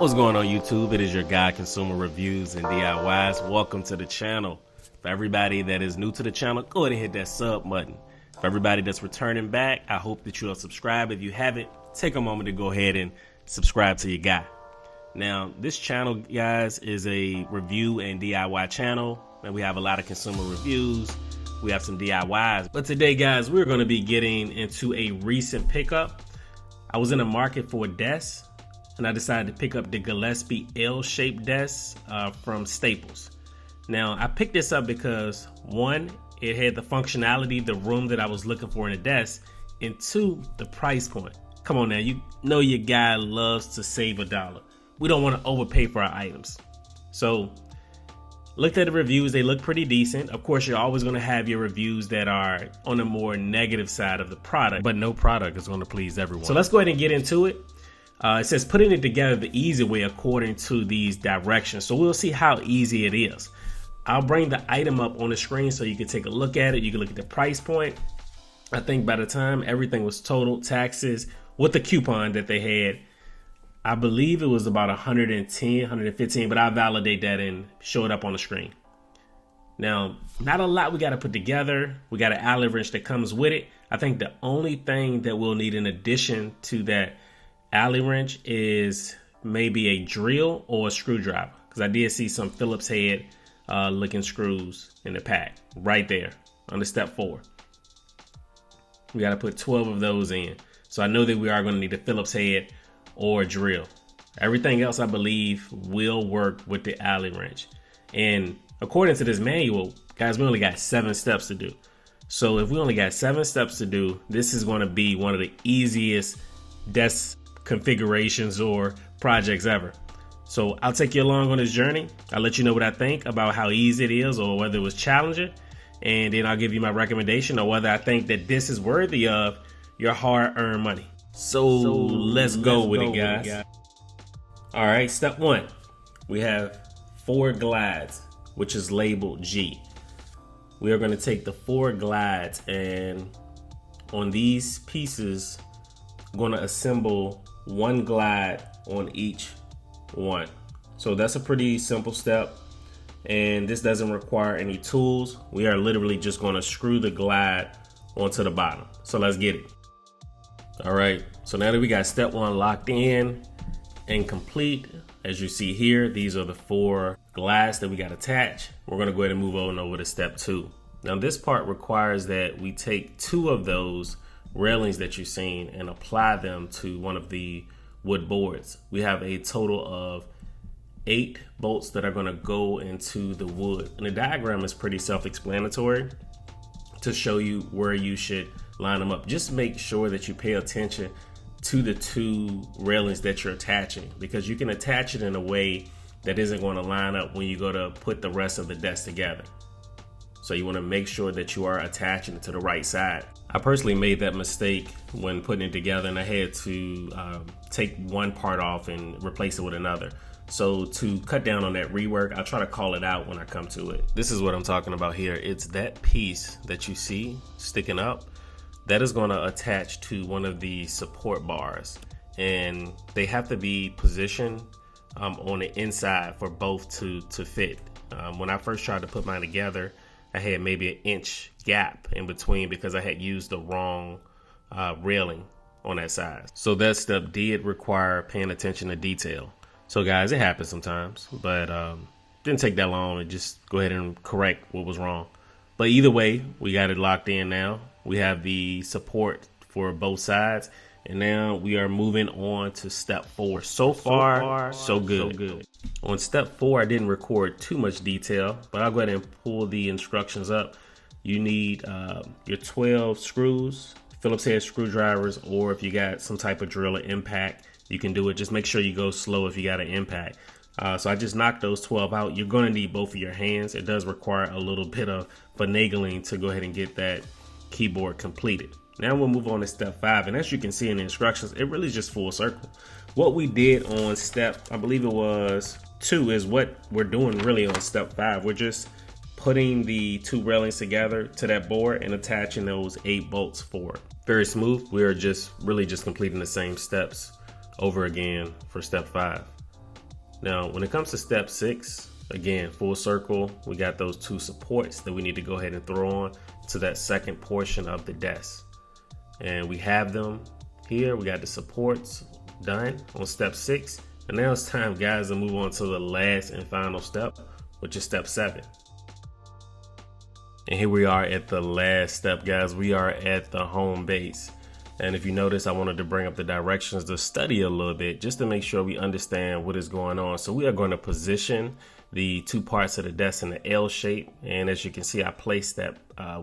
What's going on YouTube? It is your guy Consumer Reviews and DIYs. Welcome to the channel. For everybody that is new to the channel, go ahead and hit that sub button. For everybody that's returning back, I hope that you'll subscribe. If you haven't, take a moment to go ahead and subscribe to your guy. Now, this channel, guys, is a review and DIY channel, and we have a lot of consumer reviews. We have some DIYs. But today, guys, we're going to be getting into a recent pickup. I was in the market for a desk, and I decided to pick up the Gillepsie L-shaped desk from Staples. Now, I picked this up because, one, it had the functionality, the room that I was looking for in a desk, and two, the price point. Come on now, you know your guy loves to save $1. We don't want to overpay for our items. So, looked at the reviews, they look pretty decent. Of course, you're always going to have your reviews that are on the more negative side of the product, but no product is going to please everyone. So let's go ahead and get into it. It says putting it together the easy way according to these directions. So we'll see how easy it is. I'll bring the item up on the screen so you can take a look at it. You can look at the price point. I think by the time everything was totaled, taxes, with the coupon that they had, I believe it was about 110, 115, but I'll validate that and show it up on the screen. Now, not a lot we got to put together. We got an Allen wrench that comes with it. I think the only thing that we'll need in addition to that Allen wrench is maybe a drill or a screwdriver, because I did see some Phillips head looking screws in the pack right there under step 4. We got to put 12 of those in. So I know that we are going to need a Phillips head or a drill. Everything else I believe will work with the Allen wrench. And according to this manual, guys, we only got 7 steps to do. So if we only got 7 steps to do, this is going to be one of the easiest desk configurations or projects ever. So I'll take you along on this journey. I'll let you know what I think about how easy it is or whether it was challenging. And then I'll give you my recommendation or whether I think that this is worthy of your hard-earned money. So let's go with it, guys. All right, step 1. We have 4 glides, which is labeled G. We are going to take the 4 glides, and on these pieces, I'm going to assemble 1 glide on each one. So that's a pretty simple step, and this doesn't require any tools. We are literally just going to screw the glide onto the bottom. So let's get it. All right, so now that we got step 1 locked in and complete, as you see here, these are the 4 glides that we got attached. We're going to go ahead and move on over to step 2. Now this part requires that we take 2 of those railings that you've seen and apply them to one of the wood boards. We have a total of 8 bolts that are going to go into the wood, and the diagram is pretty self-explanatory to show you where you should line them up. Just make sure that you pay attention to the 2 railings that you're attaching, because you can attach it in a way that isn't going to line up when you go to put the rest of the desk together. So you want to make sure that you are attaching it to the right side. I personally made that mistake when putting it together, and I had to take one part off and replace it with another. So to cut down on that rework, I'll try to call it out when I come to it. This is what I'm talking about here. It's that piece that you see sticking up that is going to attach to one of the support bars, and they have to be positioned on the inside for both to fit. When I first tried to put mine together, I had maybe an inch gap in between because I had used the wrong railing on that side. So that step did require paying attention to detail. So guys, it happens sometimes, but didn't take that long to just go ahead and correct what was wrong. But either way, we got it locked in now. We have the support for both sides, and now we are moving on to step 4. So far, so good. On step 4, I didn't record too much detail, but I'll go ahead and pull the instructions up. You need your 12 screws, Phillips head screwdrivers, or if you got some type of drill or impact, you can do it. Just make sure you go slow if you got an impact. So I just knocked those 12 out. You're going to need both of your hands. It does require a little bit of finagling to go ahead and get that keyboard completed. Now we'll move on to step 5, and as you can see in the instructions, it really is just full circle. What we did on step, I believe it was 2, is what we're doing really on step 5. We're just putting the 2 railings together to that board and attaching those 8 bolts for it. Very smooth. We are just really just completing the same steps over again for step 5. Now, when it comes to step 6, again, full circle, we got those 2 supports that we need to go ahead and throw on to that second portion of the desk. And we have them here. We got the supports done on step 6. And now it's time, guys, to move on to the last and final step, which is step 7. And here we are at the last step, guys. We are at the home base. And if you notice, I wanted to bring up the directions to study a little bit just to make sure we understand what is going on. So we are going to position the 2 parts of the desk in the L shape. And as you can see, I placed that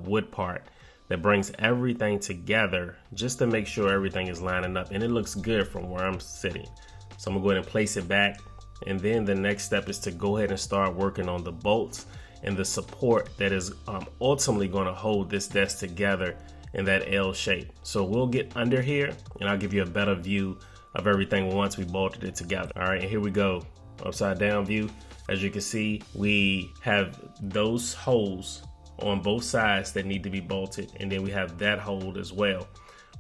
wood part that brings everything together just to make sure everything is lining up. And it looks good from where I'm sitting. So I'm gonna go ahead and place it back. And then the next step is to go ahead and start working on the bolts and the support that is ultimately gonna hold this desk together in that L shape. So we'll get under here and I'll give you a better view of everything once we bolted it together. All right, and here we go, upside down view. As you can see, we have those holes on both sides that need to be bolted, and then we have that hole as well.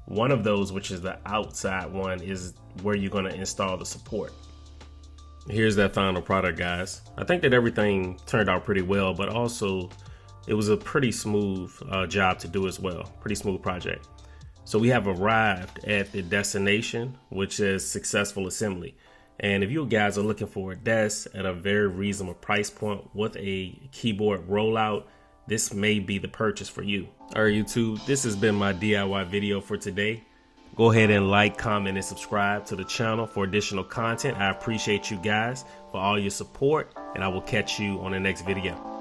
One of those, which is the outside one, is where you're going to install the support. Here's that final product, guys. I think that everything turned out pretty well, but also it was a pretty smooth job to do as well. Pretty smooth project. So we have arrived at the destination, which is successful assembly. And if you guys are looking for a desk at a very reasonable price point with a keyboard rollout, this may be the purchase for you. All right, YouTube, this has been my DIY video for today. Go ahead and like, comment, and subscribe to the channel for additional content. I appreciate you guys for all your support, and I will catch you on the next video.